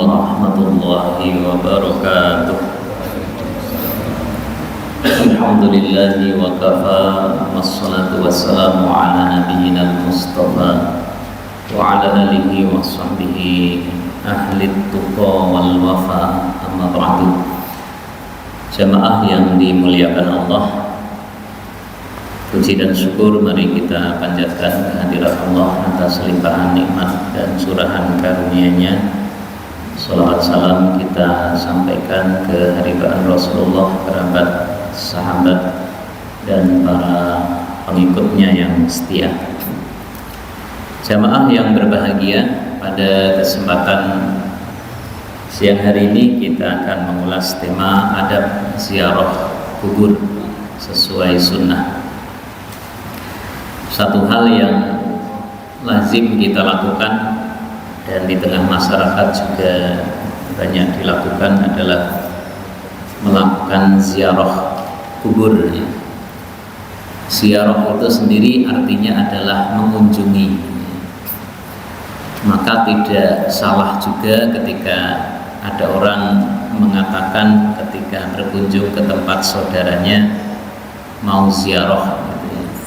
warahmatullahi wabarakatuh. Alhamdulillahi wa kafa, wassalatu wassalamu ala nabiyyina al-mustafa wa ala alihi wa sahbihi ahli tuqa wal wafa, amma ba'du. Jamaah yang dimuliakan Allah, puji dan syukur mari kita panjatkan kehadirat Allah atas limpahan nikmat dan curahan karunia-Nya. Salawat salam kita sampaikan ke haribaan Rasulullah, kerabat, sahabat, dan para pengikutnya yang setia. Jamaah yang berbahagia, pada kesempatan siang hari ini kita akan mengulas tema adab ziarah kubur sesuai sunnah. Satu hal yang lazim kita lakukan dan di tengah masyarakat juga banyak dilakukan adalah melakukan ziarah kubur. Ziarah itu sendiri artinya adalah mengunjungi. Maka tidak salah juga ketika ada orang mengatakan ketika berkunjung ke tempat saudaranya mau ziarah,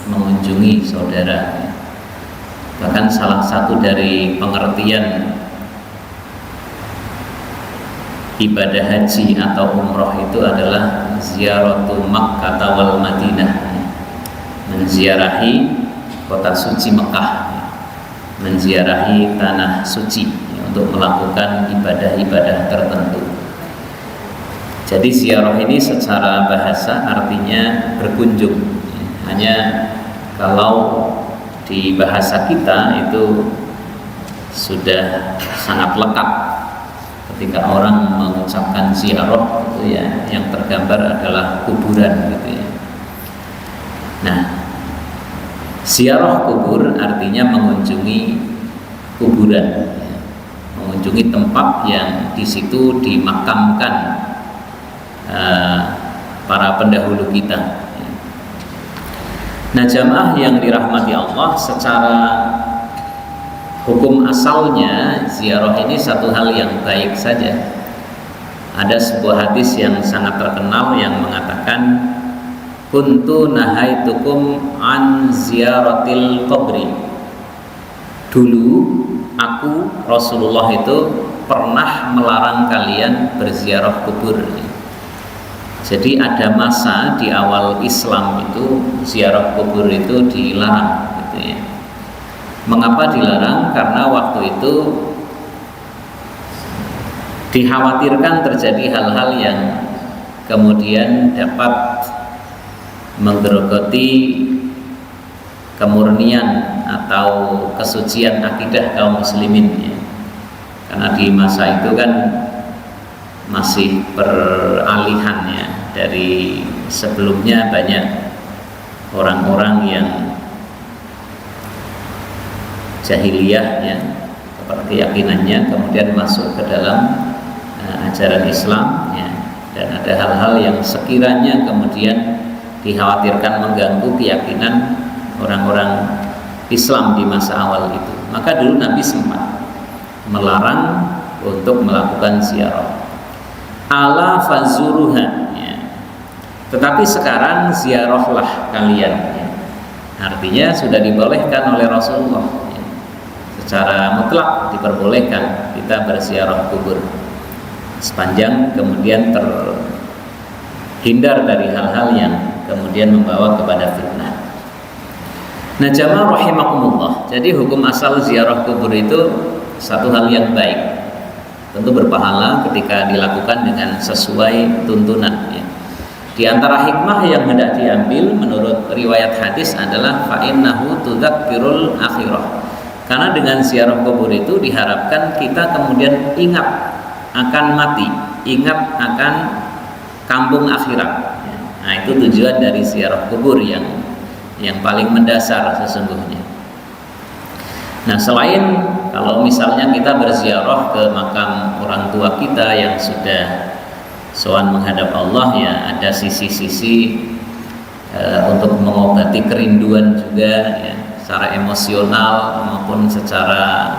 mengunjungi saudara. Bahkan salah satu dari pengertian ibadah haji atau umroh itu adalah ziaratu Makkah wal Madinah, menziarahi kota suci Mekah, menziarahi tanah suci untuk melakukan ibadah-ibadah tertentu. Jadi ziarah ini secara bahasa artinya berkunjung. Hanya kalau di bahasa kita itu sudah sangat lekat ketika orang mengucapkan ziarah itu ya, yang tergambar adalah kuburan gitu ya. Nah, ziarah kubur artinya mengunjungi kuburan, mengunjungi tempat yang di situ dimakamkan para pendahulu kita. Nah, jamaah yang dirahmati Allah, secara hukum asalnya ziarah ini satu hal yang baik saja. Ada sebuah hadis yang sangat terkenal yang mengatakan, kuntu nahaitukum an ziyaratil qabri. Dulu aku, Rasulullah itu pernah melarang kalian berziarah kubur. Jadi ada masa di awal Islam itu ziarah kubur itu dilarang gitu ya. Mengapa dilarang? Karena waktu itu dikhawatirkan terjadi hal-hal yang kemudian dapat menggerogoti kemurnian atau kesucian akidah kaum muslimin ya. Karena di masa itu kan masih peralihan ya, dari sebelumnya banyak orang-orang yang jahiliyah ya, seperti keyakinannya kemudian masuk ke dalam ajaran Islam ya, dan ada hal-hal yang sekiranya kemudian dikhawatirkan mengganggu keyakinan orang-orang Islam di masa awal itu. Maka dulu Nabi sempat melarang untuk melakukan ziarah. Ala fazuruha ya. Tetapi sekarang ziarahlah kalian ya. Artinya sudah dibolehkan oleh Rasulullah ya. Secara mutlak diperbolehkan kita berziarah kubur sepanjang kemudian terhindar dari hal-hal yang kemudian membawa kepada fitnah. Nah, jamaah rahimakumullah, jadi hukum asal ziarah kubur itu satu hal yang baik, tentu berpahala ketika dilakukan dengan sesuai tuntunan ya. Di antara hikmah yang hendak diambil menurut riwayat hadis adalah fa'innahu tudzakkirul akhirah. Karena dengan ziarah kubur itu diharapkan kita kemudian ingat akan mati, ingat akan kampung akhirat. Nah, itu tujuan dari ziarah kubur yang paling mendasar sesungguhnya. Nah, selain kalau misalnya kita berziarah ke makam orang tua kita yang sudah sowan menghadap Allah ya, ada sisi-sisi untuk mengobati kerinduan juga ya, secara emosional maupun secara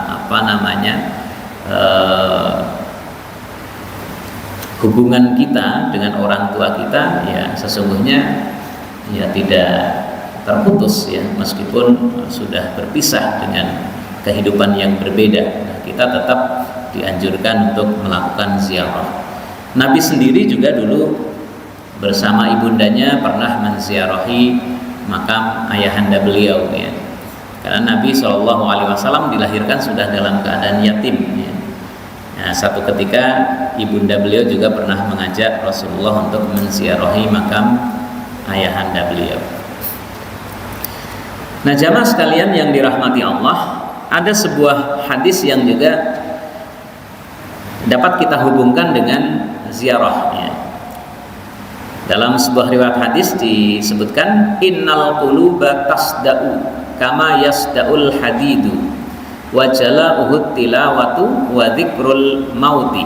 hubungan kita dengan orang tua kita ya sesungguhnya ya tidak terputus ya, meskipun sudah berpisah dengan kehidupan yang berbeda. Nah, kita tetap dianjurkan untuk melakukan ziarah. Nabi sendiri juga dulu bersama ibundanya pernah menziarahi makam ayahanda beliau ya. Karena Nabi SAW dilahirkan sudah dalam keadaan yatim ya. Nah, satu ketika ibunda beliau juga pernah mengajak Rasulullah untuk menziarahi makam ayahanda beliau. Nah, jamaah sekalian yang dirahmati Allah, ada sebuah hadis yang juga dapat kita hubungkan dengan ziarah ya. Dalam sebuah riwayat hadis disebutkan innal quluba tasda'u kama yasda'ul hadidu wa jala'uhut tilawatu wa dzikrul mauti.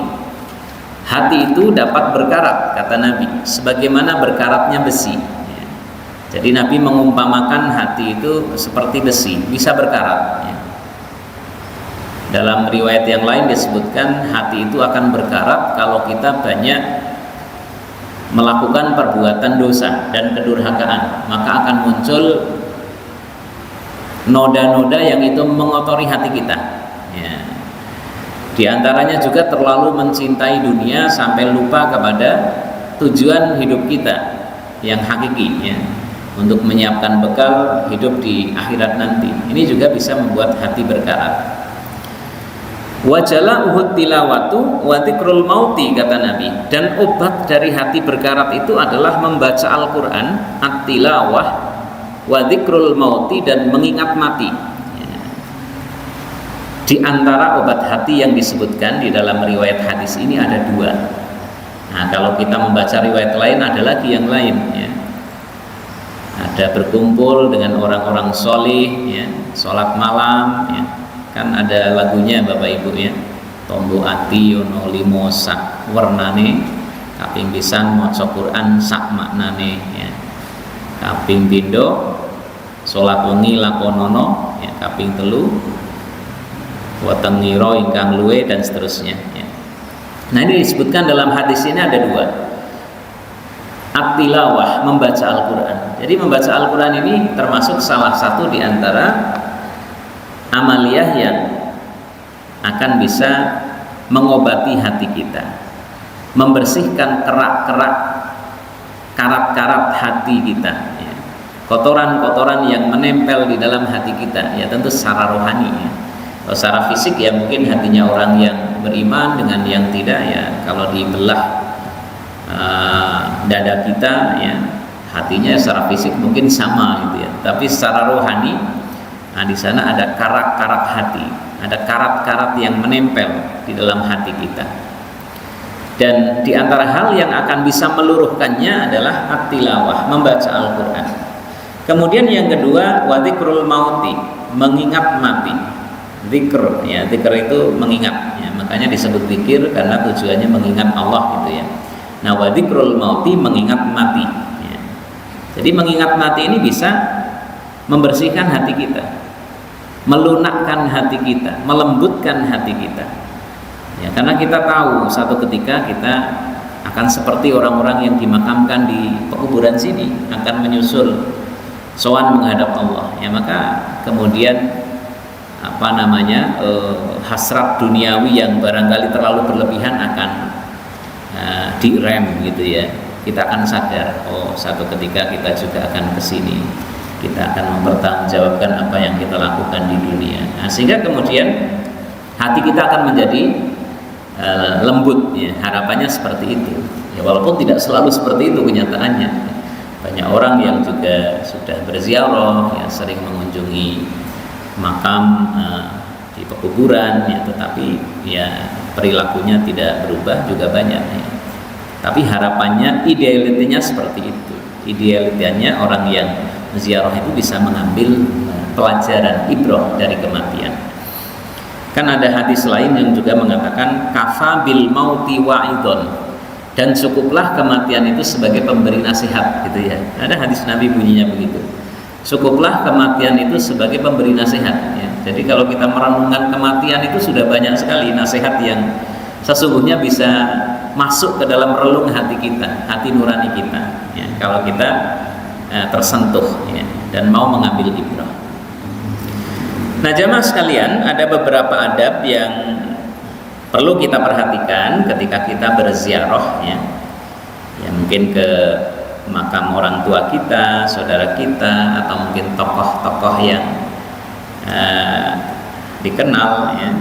Hati itu dapat berkarat, kata Nabi, sebagaimana berkaratnya besi. Jadi Nabi mengumpamakan hati itu seperti besi, bisa berkarat. Dalam riwayat yang lain disebutkan hati itu akan berkarat kalau kita banyak melakukan perbuatan dosa dan kedurhakaan, maka akan muncul noda-noda yang itu mengotori hati kita ya. Di antaranya juga terlalu mencintai dunia sampai lupa kepada tujuan hidup kita yang hakiki ya, untuk menyiapkan bekal hidup di akhirat nanti. Ini juga bisa membuat hati berkarat. Wajala uhud tilawatu wa dzikrul mauti, kata Nabi, dan obat dari hati berkarat itu adalah membaca Al-Quran, at-tilawah wa dzikrul mauti, dan mengingat mati. Di antara obat hati yang disebutkan di dalam riwayat hadis ini ada dua. Nah, kalau kita membaca riwayat lain ada lagi yang lain ya. Ada berkumpul dengan orang-orang solih ya, sholat malam ya. Kan ada lagunya Bapak Ibu ya, tombo ati ono limo sak warnane, kaping pisan maca Quran sak maknane ya, kaping pindho salat wengi lakonono ya, kaping telu weteng ngira ingkang luwe, dan seterusnya ya. Nah, ini disebutkan dalam hadis ini ada dua. At-tilawah, membaca Al-Quran. Jadi membaca Al-Quran ini termasuk salah satu di antara amaliyah yang akan bisa mengobati hati kita, membersihkan kerak-kerak, karat-karat hati kita ya. Kotoran-kotoran yang menempel di dalam hati kita ya, tentu secara rohani ya. Kalau secara fisik ya mungkin hatinya orang yang beriman dengan yang tidak ya, kalau dibelah dada kita ya, hatinya secara fisik mungkin sama gitu ya, tapi secara rohani, nah di sana ada karat-karat hati, ada karat-karat yang menempel di dalam hati kita. Dan di antara hal yang akan bisa meluruhkannya adalah at-tilawah, membaca Al-Quran. Kemudian yang kedua, wa dzikrul mauti, mengingat mati. Dzikr ya, dzikr itu mengingat ya, makanya disebut dzikir karena tujuannya mengingat Allah gitu ya. Nah, wa dzikrul mauti, mengingat mati ya. Jadi mengingat mati ini bisa membersihkan hati kita, melunakkan hati kita, melembutkan hati kita ya, karena kita tahu satu ketika kita akan seperti orang-orang yang dimakamkan di pekuburan sini, akan menyusul sowan menghadap Allah ya, maka kemudian hasrat duniawi yang barangkali terlalu berlebihan akan direm gitu ya. Kita akan sadar, oh satu ketika kita juga akan kesini, kita akan mempertanggungjawabkan apa yang kita lakukan di dunia. Nah, sehingga kemudian hati kita akan menjadi lembut ya, harapannya seperti itu ya, walaupun tidak selalu seperti itu kenyataannya. Banyak orang yang juga sudah berziarah ya, sering mengunjungi makam di pekuburan ya, tetapi ya perilakunya tidak berubah juga banyak ya. Tapi harapannya, idealitinya seperti itu. Idealitinya orang yang ziarah itu bisa mengambil pelajaran ibrah dari kematian. Kan ada hadis lain yang juga mengatakan kafa bil mauti wa'idon, dan cukuplah kematian itu sebagai pemberi nasihat gitu ya. Ada hadis Nabi bunyinya begitu. Cukuplah kematian itu sebagai pemberi nasihat ya. Jadi kalau kita merenungkan kematian itu sudah banyak sekali nasihat yang sesungguhnya bisa masuk ke dalam relung hati kita, hati nurani kita, ya, kalau kita tersentuh, ya, dan mau mengambil ibrah. Nah, jamaah sekalian, ada beberapa adab yang perlu kita perhatikan ketika kita berziarah, ya. Ya, mungkin ke makam orang tua kita, saudara kita, atau mungkin tokoh-tokoh yang dikenal, ya,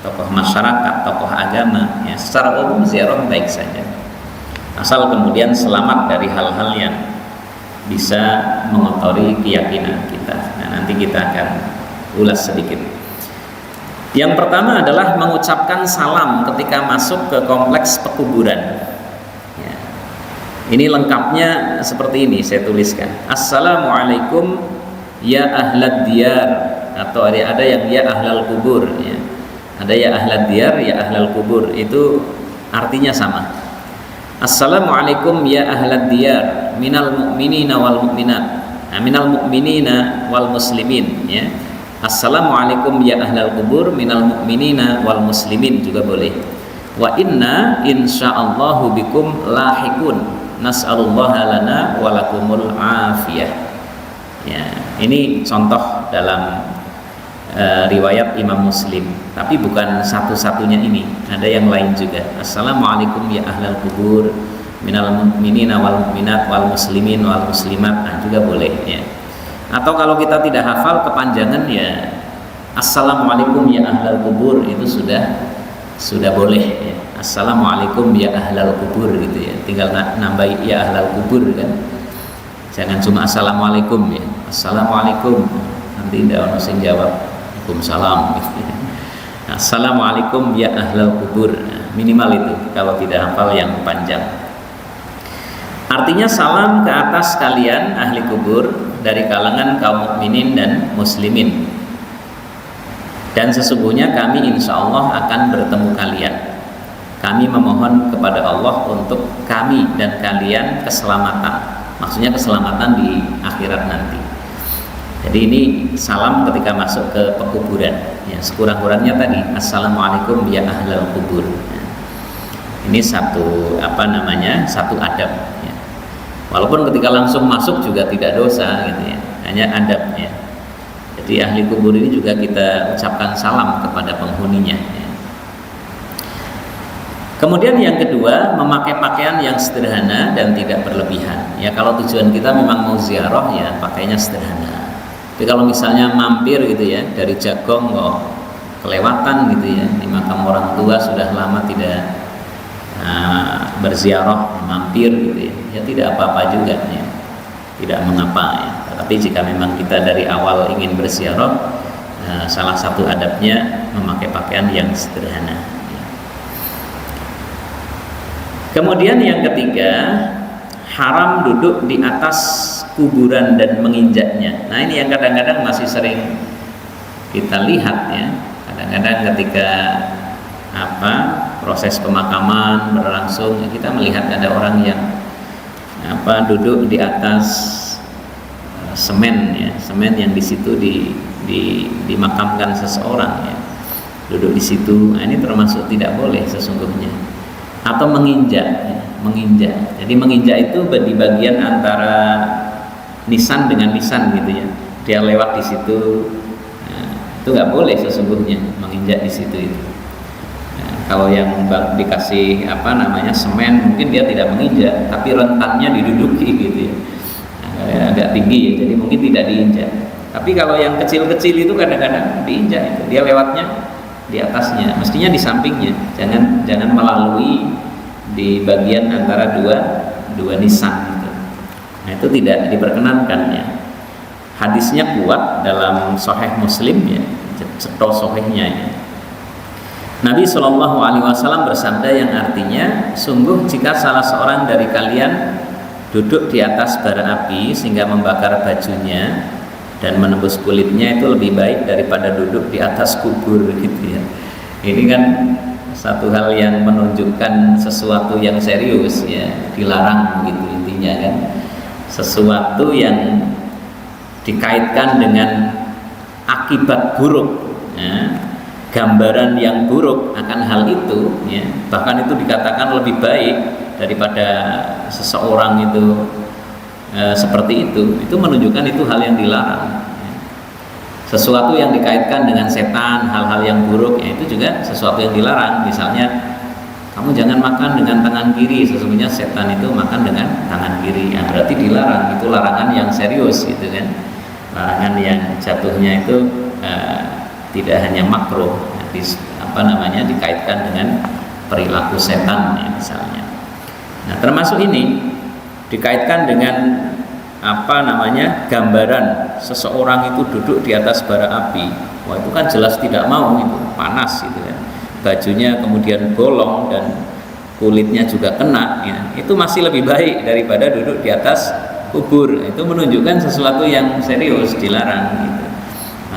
tokoh masyarakat, tokoh agama, ya. Secara umum ziarah baik saja, asal kemudian selamat dari hal-hal yang bisa mengotori keyakinan kita. Nah, nanti kita akan ulas sedikit. Yang pertama adalah mengucapkan salam ketika masuk ke kompleks pekuburan, ya. Ini lengkapnya seperti ini, saya tuliskan: Assalamualaikum ya ahlad diyar, atau ada yang ya ahlal kubur, ya. Ada ya ahlad diyar, ya ahlal kubur, itu artinya sama. Assalamualaikum ya ahlad diyar minal mu'minina wal mu'minat, minal mu'minina wal muslimin, ya. Assalamualaikum ya ahlal kubur minal mu'minina wal muslimin juga boleh. Wa inna insyaallahu bikum lahikun, nas'alullaha lana walakumul afiyah. Ya, ini contoh dalam riwayat Imam Muslim, tapi bukan satu-satunya ini, ada yang lain juga. Assalamualaikum ya ahlal kubur minal mu'minina wal mu'minat wal muslimin wal muslimat, nah, juga boleh, ya. Atau kalau kita tidak hafal kepanjangan, ya Assalamualaikum ya ahlal kubur, itu sudah boleh, ya. Assalamualaikum ya ahlal kubur, gitu, ya. Tinggal nambah ya ahlal kubur, kan. Jangan cuma assalamualaikum, ya. Assalamualaikum, nanti tidak ono sing jawab Waalaikumsalam, gitu, ya. Assalamualaikum ya ahlal kubur, nah, minimal itu kalau tidak hafal yang panjang. Artinya salam ke atas kalian ahli kubur dari kalangan kaum mukminin dan muslimin, dan sesungguhnya kami insya Allah akan bertemu kalian. Kami memohon kepada Allah untuk kami dan kalian keselamatan, maksudnya keselamatan di akhirat nanti. Jadi ini salam ketika masuk ke pekuburan, ya, sekurang-kurangnya tadi Assalamualaikum ya ahlal kubur, ya. Ini satu satu adab, ya. Walaupun ketika langsung masuk juga tidak dosa, gitu, ya, hanya adabnya. Jadi ahli kubur ini juga kita ucapkan salam kepada penghuninya, ya. Kemudian yang kedua, memakai pakaian yang sederhana dan tidak berlebihan. Ya, kalau tujuan kita memang mau ziarah, ya pakainya sederhana. Tapi kalau misalnya mampir, gitu, ya, dari Jagong kok kelewatan, gitu, ya, di makam orang tua sudah lama tidak berziarah, mampir, gitu, ya, ya tidak apa-apa juga, ya, tidak mengapa, ya. Tapi jika memang kita dari awal ingin berziarah, salah satu adabnya memakai pakaian yang sederhana, ya. Kemudian yang ketiga, haram duduk di atas kuburan dan menginjaknya. Nah, ini yang kadang-kadang masih sering kita lihat, ya. Kadang-kadang ketika proses pemakaman berlangsung, ya, kita melihat ada orang yang duduk di atas semen, ya, semen yang di situ dimakamkan seseorang, ya. Duduk di situ, nah, ini termasuk tidak boleh sesungguhnya. Atau menginjak, ya, menginjak. Jadi menginjak itu di bagian antara nisan dengan nisan, gitu, ya. Dia lewat di situ, nah, itu nggak boleh sesungguhnya menginjak di situ itu. Nah, kalau yang dikasih semen, mungkin dia tidak menginjak, tapi rentannya diduduki, gitu, ya. Nah, agak tinggi, ya, jadi mungkin tidak diinjak. Tapi kalau yang kecil-kecil itu kadang-kadang diinjak, itu dia lewatnya di atasnya, mestinya di sampingnya, jangan melalui di bagian antara dua nisan, gitu. Nah, itu tidak diperkenankan, ya. Hadisnya kuat dalam Sahih Muslim, ya, ceto sahihnya, ya. Nabi SAW bersabda yang artinya, sungguh jika salah seorang dari kalian duduk di atas bara api sehingga membakar bajunya dan menembus kulitnya, itu lebih baik daripada duduk di atas kubur, gitu, ya. Ini kan satu hal yang menunjukkan sesuatu yang serius, ya, dilarang, gitu, intinya kan. Sesuatu yang dikaitkan dengan akibat buruk, ya. gambaran yang buruk akan hal itu, ya, bahkan itu dikatakan lebih baik daripada seseorang itu seperti itu menunjukkan itu hal yang dilarang. Sesuatu yang dikaitkan dengan setan, hal-hal yang buruk, ya itu juga sesuatu yang dilarang. Misalnya kamu jangan makan dengan tangan kiri, sesungguhnya setan itu makan dengan tangan kiri, ya, berarti dilarang. Itu larangan yang serius gitu kan, larangan yang jatuhnya itu tidak hanya makruh, dikaitkan dengan perilaku setan, ya, misalnya. Nah, termasuk ini dikaitkan dengan gambaran seseorang itu duduk di atas bara api. Wah, itu kan jelas tidak mau, itu panas gitu kan. Bajunya kemudian bolong dan kulitnya juga kena, ya. Itu masih lebih baik daripada duduk di atas kubur. Itu menunjukkan sesuatu yang serius, dilarang gitu.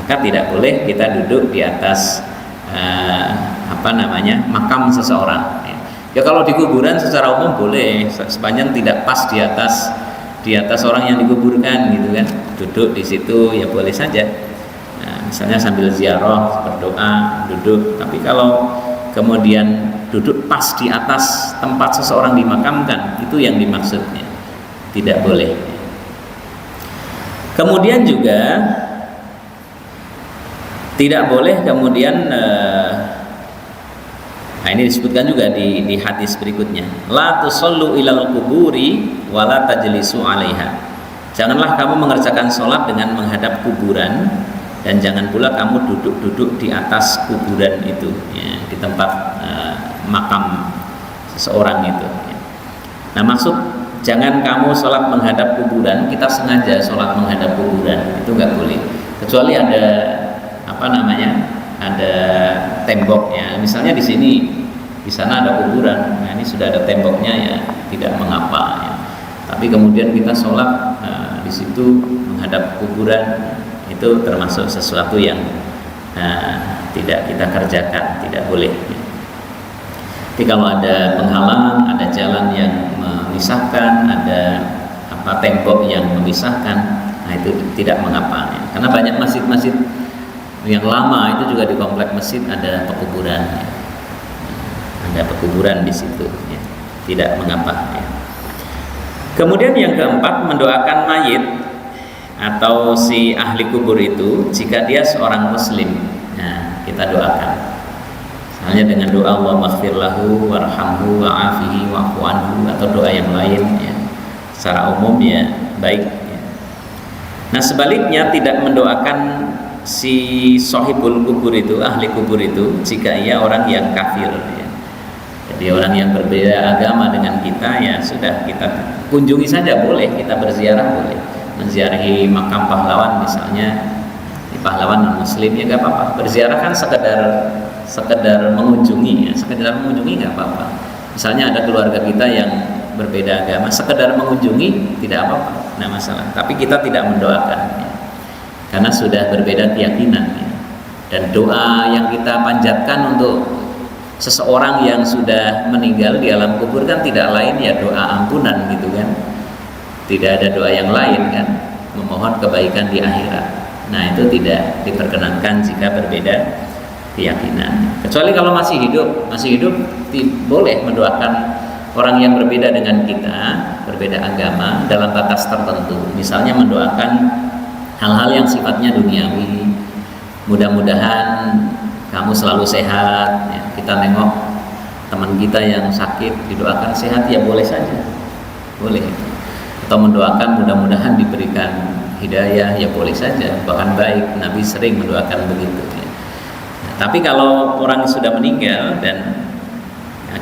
Maka tidak boleh kita duduk di atas makam seseorang, ya. Ya kalau di kuburan secara umum boleh, sepanjang tidak pas di atas orang yang dikuburkan gitu kan, duduk di situ ya boleh saja. Nah, misalnya sambil ziarah, berdoa, duduk. Tapi kalau kemudian duduk pas di atas tempat seseorang dimakamkan, itu yang dimaksudnya, tidak boleh. Kemudian juga tidak boleh kemudian ini disebutkan juga di hadis berikutnya, la tusallu ilal kuburi wala tajlisu 'alaiha. Janganlah kamu mengerjakan sholat dengan menghadap kuburan, dan jangan pula kamu duduk-duduk di atas kuburan itu, ya, di tempat makam seseorang itu, ya. Nah, maksud jangan kamu sholat menghadap kuburan, kita sengaja sholat menghadap kuburan, itu nggak boleh, kecuali ada ada tembok, ya, misalnya di sini, di sana ada kuburan, nah ini sudah ada temboknya, ya tidak mengapa, ya. Tapi kemudian kita sholat di situ menghadap kuburan, itu termasuk sesuatu yang tidak kita kerjakan, tidak boleh, ya. Tapi kalau ada penghalang, ada jalan yang memisahkan, ada tembok yang memisahkan, nah itu tidak mengapa, ya. Karena banyak masjid-masjid yang lama itu juga di komplek masjid ada pekuburan, ya. Ada pekuburan di situ, ya. Tidak mengapa, ya. Kemudian yang keempat, mendoakan mayit atau si ahli kubur itu jika dia seorang muslim. Nah, kita doakan. Misalnya dengan doa Allahumma ighfir lahu warhamhu wa'afihi wa'fu anhu, atau doa yang lain, ya. Secara umum ya baik, ya. Nah, sebaliknya tidak mendoakan si sahibul kubur itu, ahli kubur itu, jika ia orang yang kafir, ya. Jadi orang yang berbeda agama dengan kita, ya sudah, kita kunjungi saja boleh, kita berziarah boleh, menziarahi makam pahlawan misalnya, di pahlawan non muslim, ya nggak apa-apa. Berziarah kan sekedar mengunjungi, ya, sekedar mengunjungi nggak apa-apa. Misalnya ada keluarga kita yang berbeda agama, sekedar mengunjungi tidak apa-apa, nggak masalah. Tapi kita tidak mendoakan, ya, karena sudah berbeda keyakinan, ya. Dan doa yang kita panjatkan untuk seseorang yang sudah meninggal di alam kubur kan tidak lain ya doa ampunan gitu kan, tidak ada doa yang lain kan, memohon kebaikan di akhirat. Nah, itu tidak diperkenankan jika berbeda keyakinan, kecuali kalau masih hidup boleh mendoakan orang yang berbeda dengan kita, berbeda agama dalam batas tertentu. Misalnya mendoakan hal-hal yang sifatnya duniawi, mudah-mudahan kamu selalu sehat, ya. Kita nengok teman kita yang sakit, didoakan sehat, ya boleh saja, boleh. Atau mendoakan mudah-mudahan diberikan hidayah, ya boleh saja, bahkan baik, Nabi sering mendoakan begitu, ya. Nah, tapi kalau orang sudah meninggal dan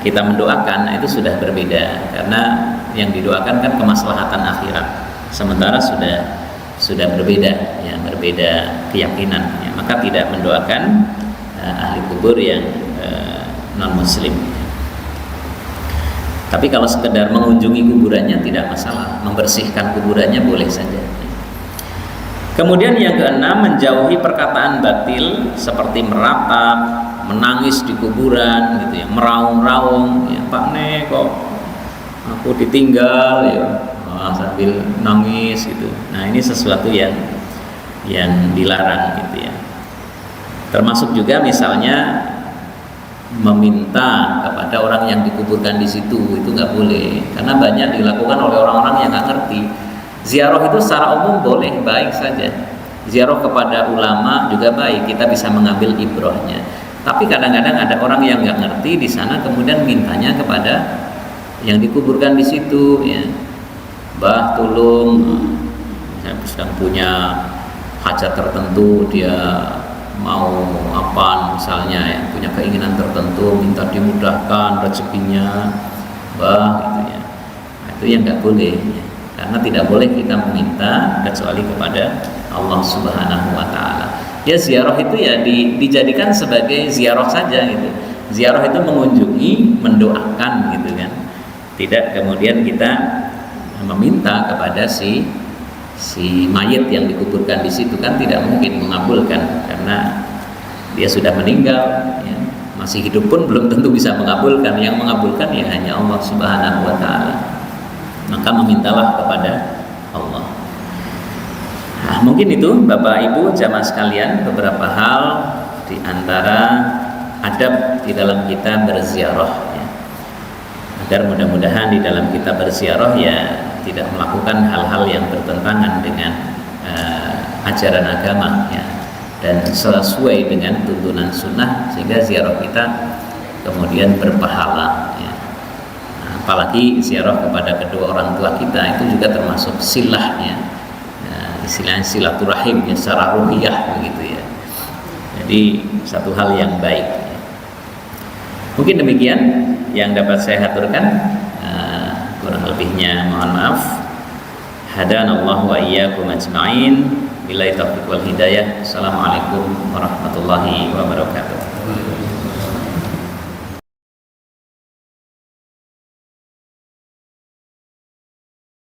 kita mendoakan, itu sudah berbeda, karena yang didoakan kan kemaslahatan akhirat, sementara sudah berbeda, ya, berbeda keyakinan, ya. Maka tidak mendoakan ahli kubur yang non muslim. Tapi kalau sekedar mengunjungi kuburannya tidak masalah, membersihkan kuburannya boleh saja. Kemudian yang keenam, menjauhi perkataan batil seperti meratap, menangis di kuburan gitu, ya, meraung-raung, ya, Pak Nek kok aku ditinggal, ya, sambil nangis gitu. Nah, ini sesuatu yang dilarang gitu, ya. Termasuk juga misalnya meminta kepada orang yang dikuburkan di situ, itu nggak boleh, karena banyak dilakukan oleh orang-orang yang nggak ngerti. Ziarah itu secara umum boleh, baik saja. Ziarah kepada ulama juga baik, kita bisa mengambil ibrahnya. Tapi kadang-kadang ada orang yang nggak ngerti di sana, kemudian mintanya kepada yang dikuburkan di situ, ya, Mbah tolong, saya sedang punya hajat tertentu, dia mau apa misalnya, ya, punya keinginan tertentu, minta dimudahkan rezekinya, Mbah, gitu ya. Nah, itu yang nggak boleh, ya. Karena tidak boleh kita meminta kecuali kepada Allah Subhanahu wa Ta'ala. Ya, ziarah itu ya dijadikan sebagai ziarah saja gitu. Ziarah itu mengunjungi, mendoakan gitu kan. Tidak kemudian kita meminta kepada si mayit yang dikuburkan di situ, kan tidak mungkin mengabulkan karena dia sudah meninggal, ya. Masih hidup pun belum tentu bisa mengabulkan. Yang mengabulkan ya hanya Allah Subhanahu wa Ta'ala. Maka memintalah kepada Allah. Nah, mungkin itu Bapak Ibu jamaah sekalian beberapa hal di antara adab di dalam kita berziarah, ya. Agar mudah-mudahan di dalam kita berziarah ya tidak melakukan hal-hal yang bertentangan dengan ajaran agama, ya, dan sesuai dengan tuntunan sunnah, sehingga ziarah kita kemudian berpahala, ya. Apalagi ziarah kepada kedua orang tua kita itu juga termasuk silahnya, istilahnya silaturahim ya, secara ruhiyah begitu ya. Jadi satu hal yang baik. Mungkin demikian yang dapat saya aturkan, kurang lebihnya mohon maaf. Hadanallahu wa iyyakum ajma'in. Billahi taufiq wal hidayah. Assalamualaikum warahmatullahi wabarakatuh.